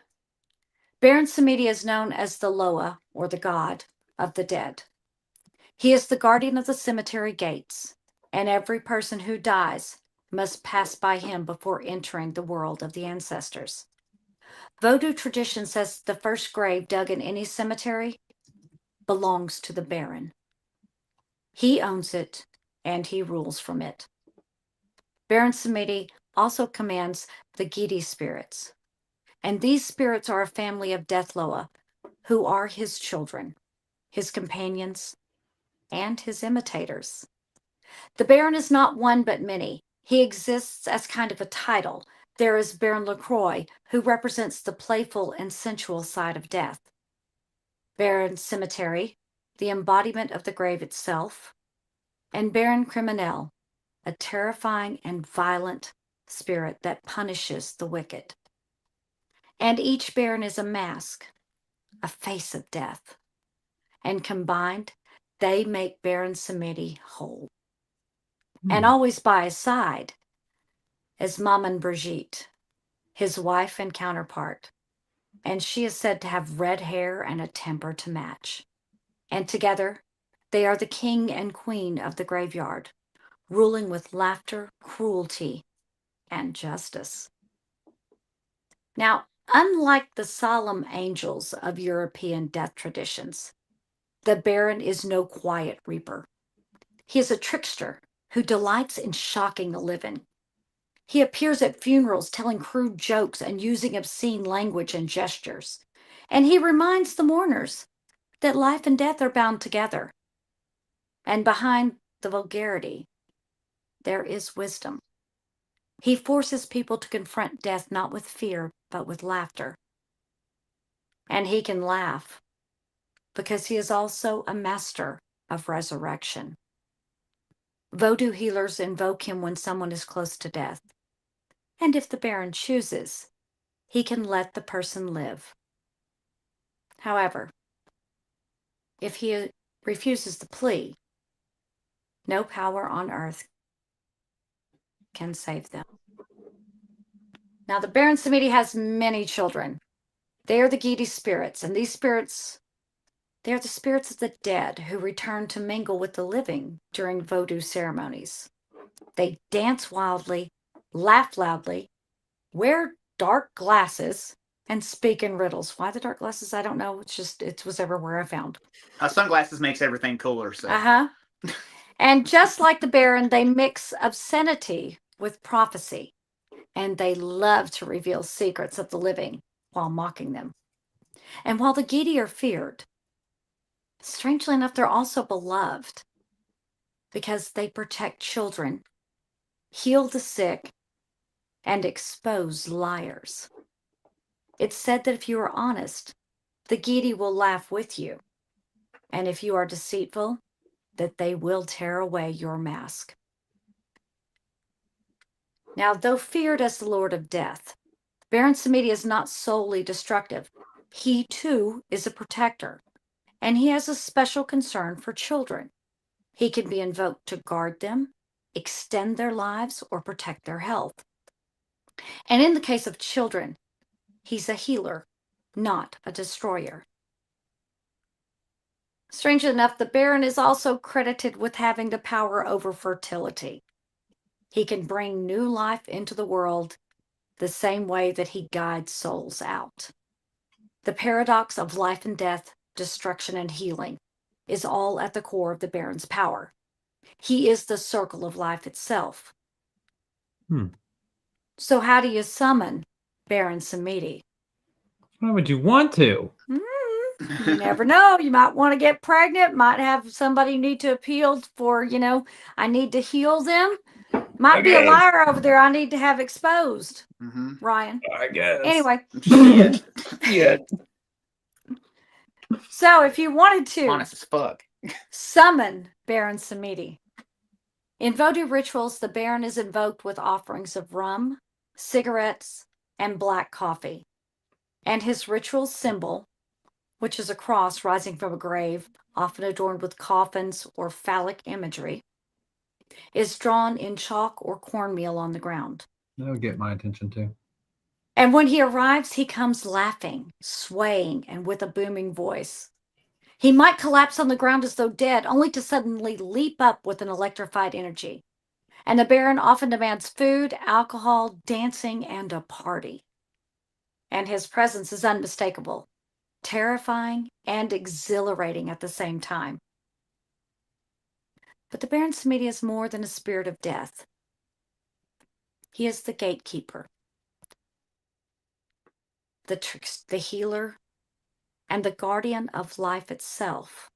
Baron Samedi is known as the Loa, or the god of the dead. He is the guardian of the cemetery gates, and every person who dies must pass by him before entering the world of the ancestors. Vodou tradition says the first grave dug in any cemetery belongs to the Baron. He owns it, and he rules from it. Baron Samedi also commands the Gidi spirits, and these spirits are a family of Death Loa, who are his children, his companions, and his imitators. The Baron is not one but many. He exists as kind of a title. There is Baron Lacroix, who represents the playful and sensual side of death. Baron Cemetery, the embodiment of the grave itself. And Baron Criminel, a terrifying and violent spirit that punishes the wicked. And each Baron is a mask, a face of death. And combined, they make Baron Samedi whole. And always by his side is Maman Brigitte, his wife and counterpart. And she is said to have red hair and a temper to match. And together, they are the king and queen of the graveyard, ruling with laughter, cruelty, and justice. Now, unlike the solemn angels of European death traditions, the Baron is no quiet reaper. He is a trickster who delights in shocking the living. He appears at funerals telling crude jokes and using obscene language and gestures. And he reminds the mourners that life and death are bound together. And behind the vulgarity, there is wisdom. He forces people to confront death not with fear, but with laughter. And he can laugh because he is also a master of resurrection. Vodou healers invoke him when someone is close to death. And if the Baron chooses, he can let the person live. However, if he refuses the plea, no power on earth can save them. Now, the Baron Samedi has many children. They are the Gidi spirits, and these spirits, they are the spirits of the dead who return to mingle with the living during Vodou ceremonies. They dance wildly, laugh loudly, wear dark glasses, and speak in riddles. Why the dark glasses? I don't know. It was everywhere I found. Sunglasses makes everything cooler. So. And just like the Baron, they mix obscenity with prophecy, and they love to reveal secrets of the living while mocking them. And while the Gidi are feared, Strangely enough, they're also beloved because they protect children, heal the sick, and expose liars. It's said that if you are honest, the Gedi will laugh with you, and if you are deceitful, that they will tear away your mask. Now, though feared as the Lord of Death, Baron Samedi is not solely destructive. He, too, is a protector, and he has a special concern for children. He can be invoked to guard them, extend their lives, or protect their health. And in the case of children, he's a healer, not a destroyer. Strangely enough, the Baron is also credited with having the power over fertility. He can bring new life into the world the same way that he guides souls out. The paradox of life and death, destruction and healing is all at the core of the Baron's power. He is the circle of life itself. So how do you summon Baron Samedi? Why would you want to? You never know. You might want to get pregnant, might have somebody need to appeal for, I need to heal them. Might be a liar over there I need to have exposed. Ryan. I guess. Anyway. Yeah. So if you wanted to Honest as fuck. summon Baron Samedi, in voodoo rituals, the Baron is invoked with offerings of rum, cigarettes, and black coffee. And his ritual symbol, which is a cross rising from a grave, often adorned with coffins or phallic imagery, is drawn in chalk or cornmeal on the ground. That'll get my attention too. And when he arrives, he comes laughing, swaying, and with a booming voice. He might collapse on the ground as though dead, only to suddenly leap up with an electrified energy. And the Baron often demands food, alcohol, dancing, and a party. And his presence is unmistakable, terrifying, and exhilarating at the same time. But the Baron Samedi is more than a spirit of death. He is the gatekeeper, the healer, and the guardian of life itself.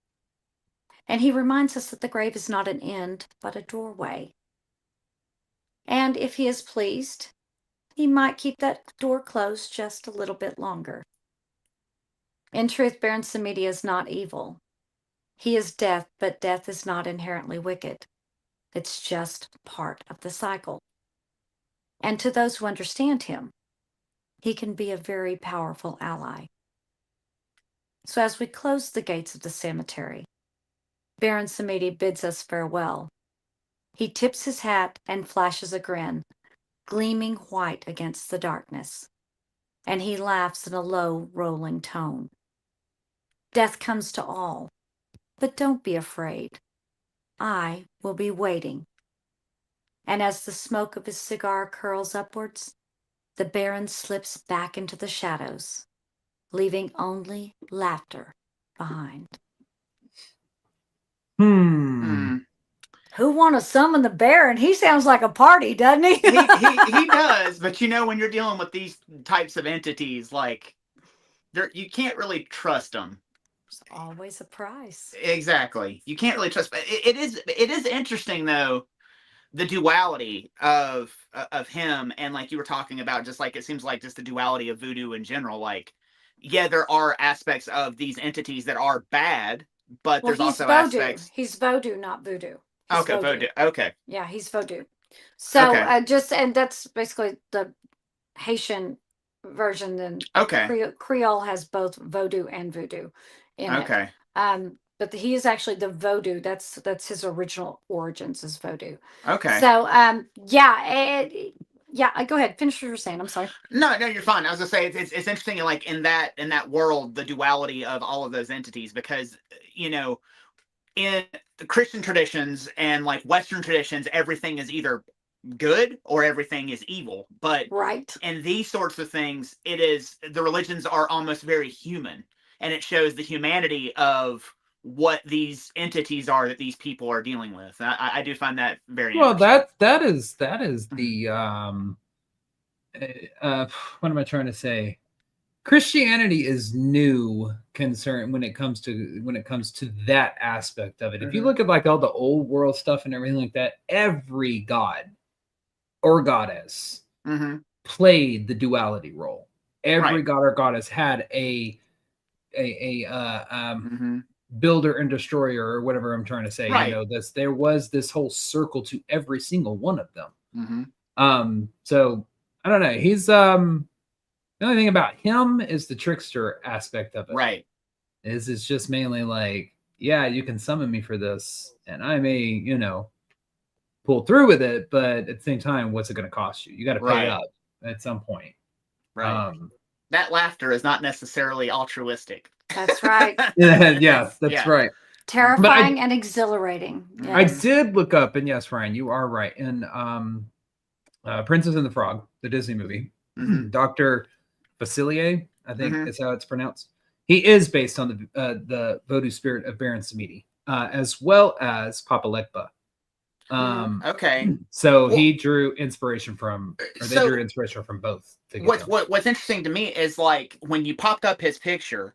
And he reminds us that the grave is not an end, but a doorway. And if he is pleased, he might keep that door closed just a little bit longer. In truth, Baron Samedi is not evil. He is death, but death is not inherently wicked. It's just part of the cycle. And to those who understand him, he can be a very powerful ally. So as we close the gates of the cemetery, Baron Samedi bids us farewell. He tips his hat and flashes a grin, gleaming white against the darkness. And he laughs in a low, rolling tone. Death comes to all, but don't be afraid. I will be waiting. And as the smoke of his cigar curls upwards, the Baron slips back into the shadows, leaving only laughter behind. Who want to summon the Baron? He sounds like a party, doesn't he? he does, but when you're dealing with these types of entities, like, you can't really trust them. There's always a price. Exactly. You can't really trust. It is interesting though, the duality of him, and like you were talking about, just like it seems like just the duality of voodoo in general. Like, yeah, there are aspects of these entities that are bad, but there's also voodoo. aspects. He's voodoo, not voodoo. He's voodoo. Okay. Yeah, he's voodoo. So okay. And that's basically the Haitian version. Then Creole has both voodoo and voodoo in it. But he is actually the voodoo. That's his original origins is voodoo. Okay. So go ahead. Finish what you were saying. I'm sorry. No, you're fine. I was gonna say it's interesting, like in that world, the duality of all of those entities, because in the Christian traditions and like Western traditions, everything is either good or everything is evil. But in these sorts of things, the religions are almost very human, and it shows the humanity of what these entities are that these people are dealing with. I do find that very interesting. Well, that is the what am I trying to say? Christianity is new concern when it comes to that aspect of it. If you look at like all the old world stuff and everything like that, every god or goddess played the duality role. Every god or goddess had a builder and destroyer, or whatever I'm trying to say. You know, there was this whole circle to every single one of them. So I don't know. He's the only thing about him is the trickster aspect of it. Right. It's just mainly like, yeah, you can summon me for this, and I may, you know, pull through with it, but at the same time, what's it going to cost you? You got to pay up at some point. Right. That laughter is not necessarily altruistic. That's right. Yes, that's right. Terrifying and exhilarating. Yes. I did look up, and yes, Ryan, you are right. In Princess and the Frog, the Disney movie, Dr. Facilier, I think is how it's pronounced. He is based on the voodoo spirit of Baron Samedi, as well as Papa Legba. Okay. So he drew inspiration from, or they drew inspiration from both. What's interesting to me is like when you popped up his picture,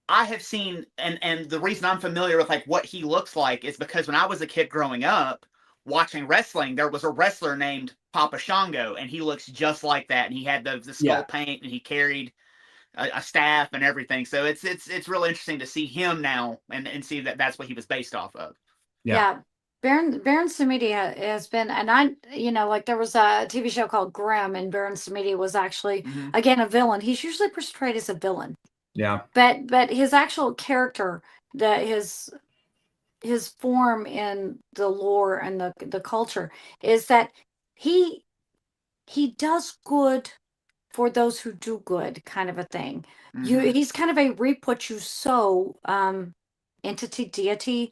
I have seen, and the reason I'm familiar with like what he looks like is because when I was a kid growing up watching wrestling, there was a wrestler named Papa Shango, and he looks just like that, and he had the skull paint, and he carried a staff and everything. So it's really interesting to see him now and see that that's what he was based off of. Yeah. Baron Samedi has been, and I, you know, like there was a TV show called Grimm, and Baron Samedi was actually, again, a villain. He's usually portrayed as a villain. Yeah. But his actual character, his form in the lore and the culture is that he does good for those who do good, kind of a thing. He's kind of a reap what you sow entity, deity,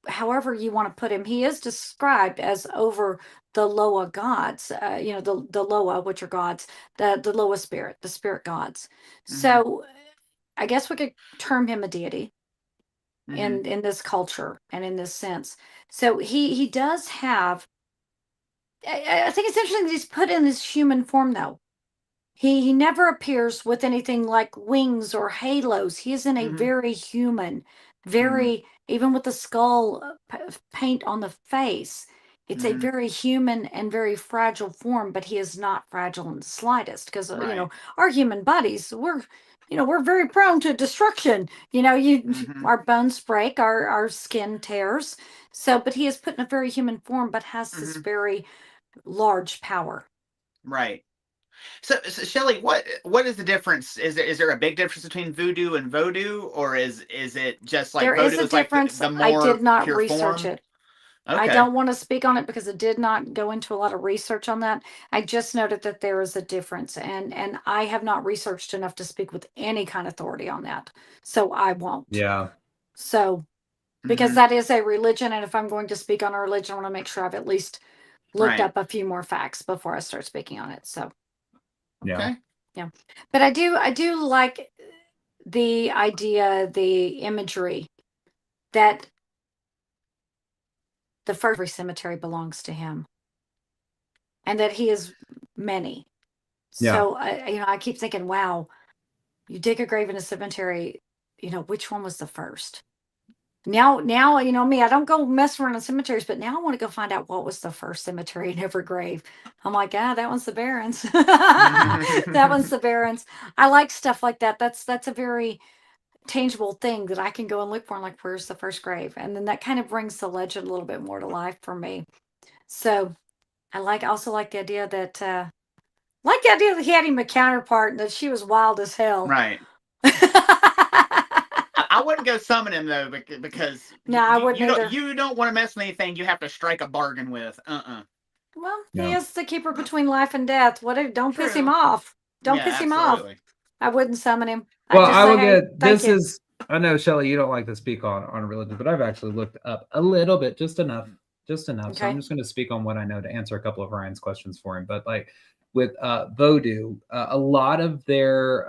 however you want to put him. He is described as over the Loa gods, you know, the Loa, which are gods, the Loa spirit, the spirit gods. So I guess we could term him a deity in this culture and in this sense. So he does have, I think it's interesting that he's put in this human form though. He never appears with anything like wings or halos. He is in a very human, very, even with the skull paint on the face, it's a very human and very fragile form, but he is not fragile in the slightest because, you know, our human bodies, we're very prone to destruction. You know, our bones break, our skin tears. So, but he is put in a very human form, but has this very large power. Right. So Shelley, what is the difference? Is there a big difference between voodoo and vodou, or is it just like there voodoo is a is like difference? the more I did not pure research form? it. I don't want to speak on it because I did not go into a lot of research on that. I just noted that there is a difference, and I have not researched enough to speak with any kind of authority on that, so I won't. Yeah. So, because that is a religion, and if I'm going to speak on a religion, I want to make sure I've at least looked up a few more facts before I start speaking on it. So. Yeah. Yeah. But I do like the idea, the imagery that the first cemetery belongs to him and that he is many. Yeah. So I keep thinking, wow, you dig a grave in a cemetery, which one was the first? Now, you know me, I don't go mess around in cemeteries, but now I want to go find out what was the first cemetery in every grave. I'm like, that one's the Barons. That one's the Barons. I like stuff like that. That's a very tangible thing that I can go and look for and like, where's the first grave? And then that kind of brings the legend a little bit more to life for me. So I also like the idea that he had him a counterpart and that she was wild as hell. Right. I wouldn't go summon him though, because I wouldn't either. You don't want to mess with anything you have to strike a bargain with. Well, he is the keeper between life and death. Don't piss him off. Don't piss him off. I wouldn't summon him. Well, I will get this is. I know, Shelley, you don't like to speak on religion, but I've actually looked up a little bit, just enough. Okay. So I'm just going to speak on what I know to answer a couple of Ryan's questions for him. But like with Voodoo, a lot of their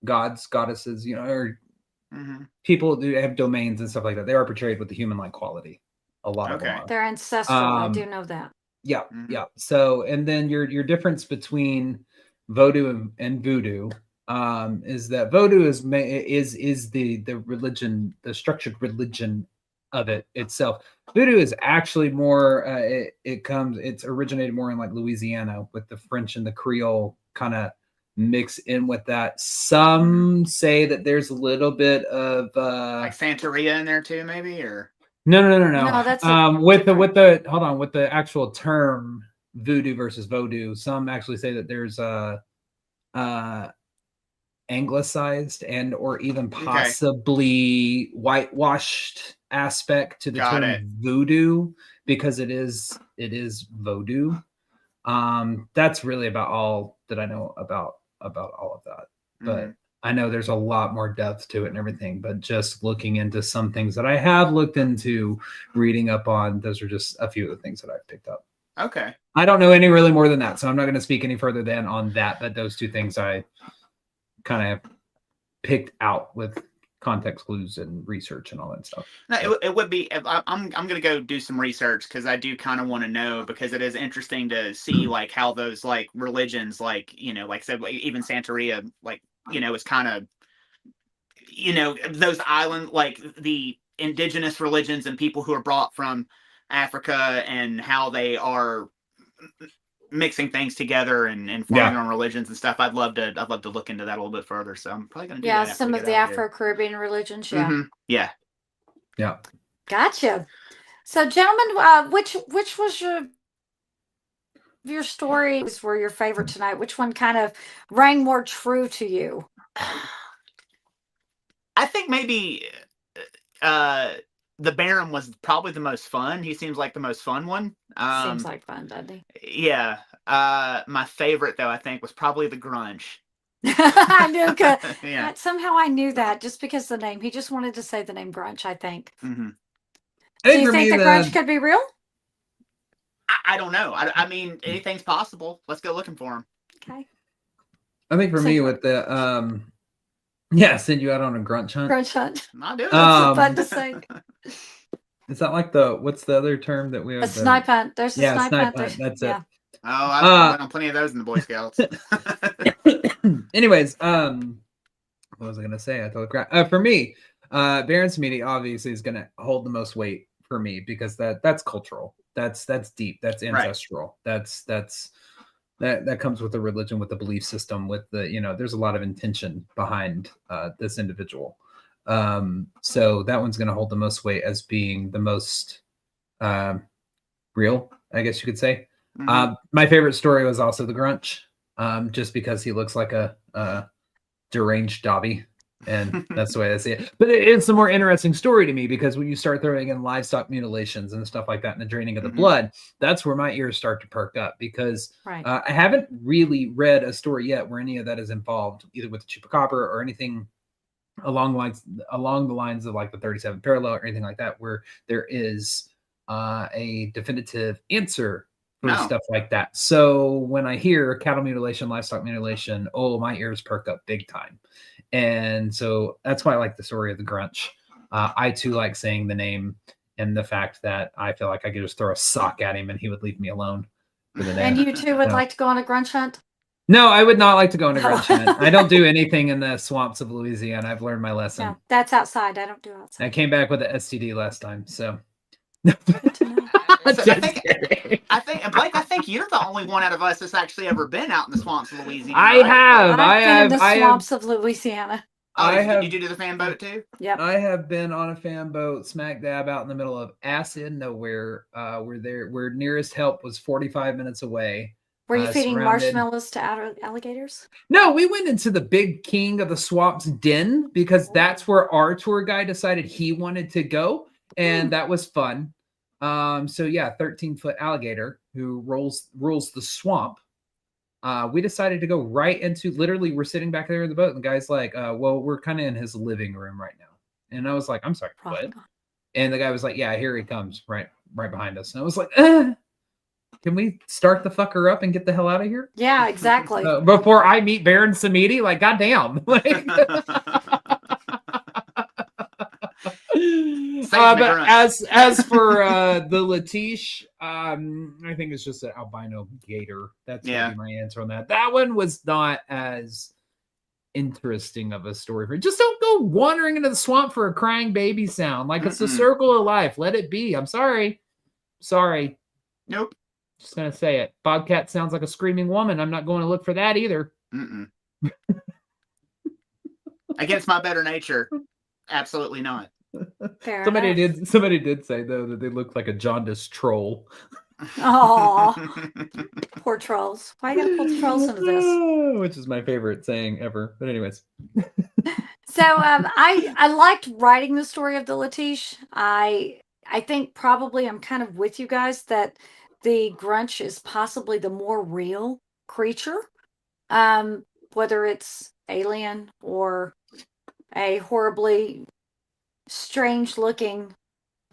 gods, goddesses, or people who have domains and stuff like that, they are portrayed with the human-like quality. A lot of them are. They're ancestral. I do know that. Yeah, yeah. So, and then your difference between Vodou and Voodoo is that Vodou is the religion, the structured religion of it itself. Voodoo is actually more. It's originated more in like Louisiana with the French and the Creole kind of mix in with that. Some say that there's a little bit of like Santeria in there too, maybe, or no. No, that's with the actual term voodoo versus vodou. Some actually say that there's a anglicized and or even possibly whitewashed aspect to the term voodoo because it is voodoo. That's really about all that I know about all of that. But I know there's a lot more depth to it and everything, but just looking into some things that I have looked into, reading up on, those are just a few of the things that I've picked up. Okay. I don't know any really more than that, so I'm not going to speak any further than on that, but those two things I kind of picked out with context clues and research and all that stuff. No, it would be. I'm going to go do some research because I do kind of want to know, because it is interesting to see like how those like religions, like, you know, like I said, even Santeria, like, you know, is kind of, you know, those island, like the indigenous religions and people who are brought from Africa and how they are mixing things together and forming their own religions and stuff. I'd love to look into that a little bit further. So I'm probably going to do that. Some of the Afro-Caribbean religions. Yeah. Gotcha. So, gentlemen, which was your stories were your favorite tonight? Which one kind of rang more true to you? I think maybe the Baron was probably the most fun. He seems like the most fun one. Seems like fun, doesn't he? Yeah. My favorite, though, I think, was probably the Grunch. I knew. Yeah. Somehow I knew that just because the name. He just wanted to say the name Grunch, I think. Mm-hmm. Do you think the Grunch could be real? I don't know. I mean, anything's possible. Let's go looking for him. Okay. I think for me with the send you out on a Grunch hunt. Grunch hunt. I'll do it. That's fun to say. Is that like what's the other term that we have? A snipe hunt. There's a snipe hunt. That's it. Oh, I've done plenty of those in the Boy Scouts. Anyways, what was I gonna say? I totally forgot. For me, Baron Samedi obviously is gonna hold the most weight for me because that's cultural. That's deep. That's ancestral. Right. That comes with the religion, with the belief system, with the, you know, there's a lot of intention behind this individual. So that one's going to hold the most weight as being the most real, I guess you could say. Mm-hmm. My favorite story was also the Grunch, just because he looks like a deranged Dobby. And that's the way I see it. But it's a more interesting story to me because when you start throwing in livestock mutilations and stuff like that and the draining of the blood, that's where my ears start to perk up because I haven't really read a story yet where any of that is involved, either with the chupacabra or anything along the lines of like the 37th parallel or anything like that, where there is a definitive answer for stuff like that. So when I hear cattle mutilation, livestock mutilation, my ears perk up big time. And so that's why I like the story of the Grunch. I too like saying the name and the fact that I feel like I could just throw a sock at him and he would leave me alone for the day. And you too would like to go on a Grunch hunt? No, I would not like to go on a Grunch hunt. I don't do anything in the swamps of Louisiana. I've learned my lesson. No, that's outside. I don't do outside. I came back with an STD last time, so. Good to know. I think you're the only one out of us that's actually ever been out in the swamps of Louisiana. I've been in the swamps of Louisiana. Did you do the fan boat too? Yep. I have been on a fan boat smack dab out in the middle of acid nowhere. Where nearest help was 45 minutes away. Were you feeding marshmallows to alligators? No, we went into the big king of the swamps den because that's where our tour guide decided he wanted to go. And that was fun. 13-foot alligator who rules the swamp. We decided to go right into, literally, we're sitting back there in the boat, and the guy's like, we're kind of in his living room right now. And I was like, I'm sorry, what? And the guy was like, yeah, here he comes, right behind us. And I was like, can we start the fucker up and get the hell out of here? Yeah, exactly. Before I meet Baron Samedi, like, goddamn. Saving the But Grunch. as for the Letiche, I think it's just an albino gator. That's gonna be my answer on that. That one was not as interesting of a story for just don't go wandering into the swamp for a crying baby sound. Like it's the circle of life. Let it be. I'm sorry. Nope. Just gonna say it. Bobcat sounds like a screaming woman. I'm not going to look for that either. Against my better nature, absolutely not. Somebody did say though that they looked like a jaundiced troll. Oh, poor trolls. Why you gotta pull the trolls into this? Which is my favorite saying ever. But anyways. So I liked writing the story of the Letiche. I think probably I'm kind of with you guys that the Grunch is possibly the more real creature. Whether it's alien or a horribly strange looking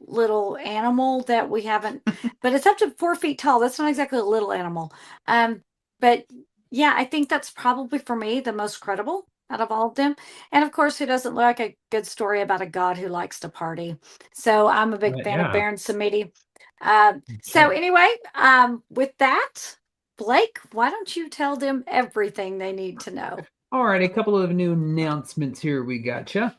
little animal that we haven't, but it's up to 4 feet tall. That's not exactly a little animal. But yeah, I think that's probably for me the most credible out of all of them. And of course, who doesn't like a good story about a god who likes to party? So I'm a big fan of Baron Samedi. So anyway, with that, Blake, why don't you tell them everything they need to know? All right, a couple of new announcements here. We got you.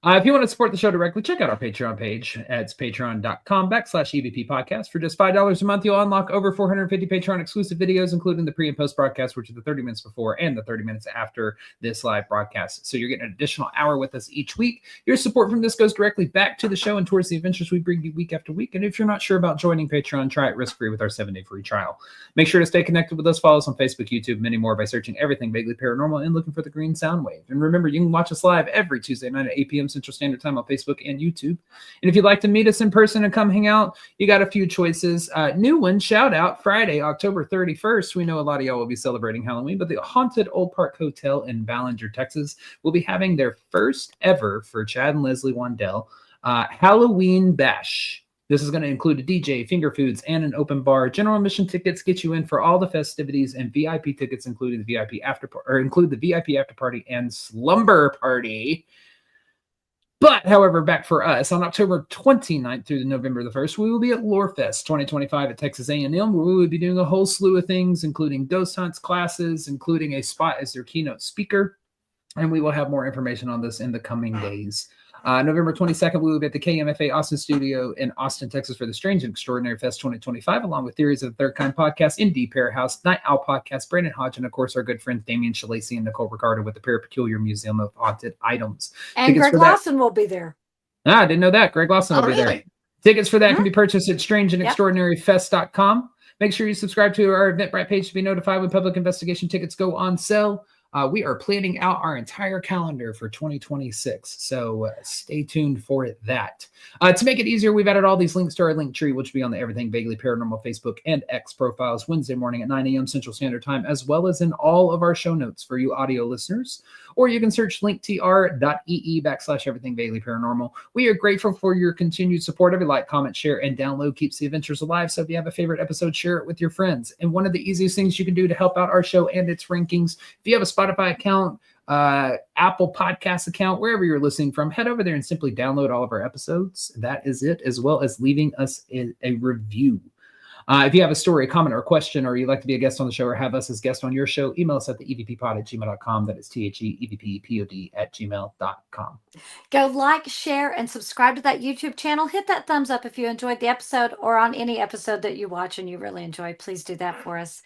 If you want to support the show directly, check out our Patreon page. It's patreon.com/EVP podcast. For just $5 a month, you'll unlock over 450 Patreon exclusive videos, including the pre and post broadcast, which are the 30 minutes before and the 30 minutes after this live broadcast. So you're getting an additional hour with us each week. Your support from this goes directly back to the show and towards the adventures we bring you week after week. And if you're not sure about joining Patreon, try it risk-free with our 7-day free trial. Make sure to stay connected with us. Follow us on Facebook, YouTube, many more by searching everything vaguely paranormal and looking for the green sound wave. And remember, you can watch us live every Tuesday night at 8 p.m. Central Standard Time on Facebook and YouTube. And if you'd like to meet us in person and come hang out, you got a few choices. New one, shout out, Friday, October 31st. We know a lot of y'all will be celebrating Halloween, but the Haunted Old Park Hotel in Ballinger, Texas, will be having their first ever, for Chad and Leslie Wandell, Halloween Bash. This is going to include a DJ, finger foods, and an open bar. General admission tickets get you in for all the festivities, and VIP tickets include the VIP after party and slumber party. But, however, back for us, on October 29th through November the 1st, we will be at Lorefest 2025 at Texas A&M, where we will be doing a whole slew of things, including ghost hunts, classes, including a spot as their keynote speaker. And we will have more information on this in the coming days. November 22nd, we will be at the KMFA Austin studio in Austin, Texas for the Strange and Extraordinary Fest 2025, along with Theories of the Third Kind podcast, Indie Pair House, Night Owl podcast, Brandon Hodge, and of course our good friends Damian Shalacy and Nicole Ricardo with the Parapeculiar Museum of Haunted Items. And Greg Lawson will be there. I didn't know that. Greg Lawson will be there. Tickets for that can be purchased at strangeandextraordinaryfest.com. Make sure you subscribe to our Eventbrite page to be notified when public investigation tickets go on sale. We are planning out our entire calendar for 2026, so stay tuned for that. To make it easier, we've added all these links to our link tree, which will be on the Everything Vaguely Paranormal Facebook and X profiles Wednesday morning at 9 a.m. Central Standard Time, as well as in all of our show notes for you audio listeners. Or you can search linktr.ee/Everything Vaguely Paranormal. We are grateful for your continued support. Every like, comment, share, and download keeps the adventures alive. So if you have a favorite episode, share it with your friends. And one of the easiest things you can do to help out our show and its rankings, if you have a Spotify account, Apple Podcast account, wherever you're listening from, head over there and simply download all of our episodes. That is it, as well as leaving us a review. If you have a story, a comment, or a question, or you'd like to be a guest on the show or have us as guest on your show, email us at the evppod@gmail.com. That is THEEVPPOD@gmail.com. Go like, share, and subscribe to that YouTube channel. Hit that thumbs up if you enjoyed the episode or on any episode that you watch and you really enjoy. Please do that for us.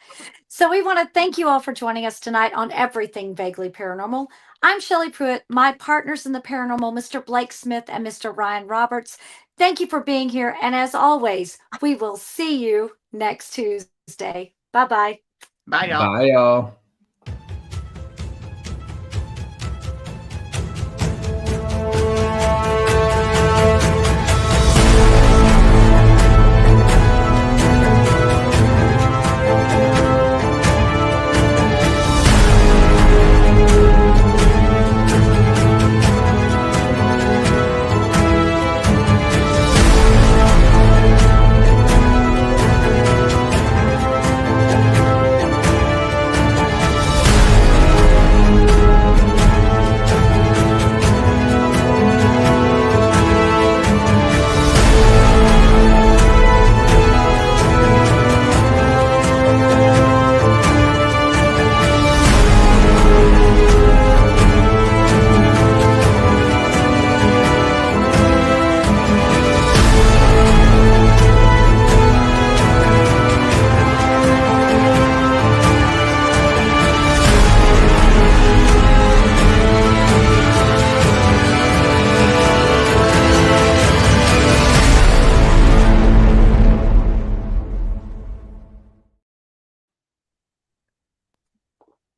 So we want to thank you all for joining us tonight on Everything Vaguely Paranormal. I'm Shelley Pruitt, my partners in the paranormal, Mr. Blake Smith and Mr. Ryan Roberts. Thank you for being here. And as always, we will see you next Tuesday. Bye-bye. Bye, y'all. Bye, y'all.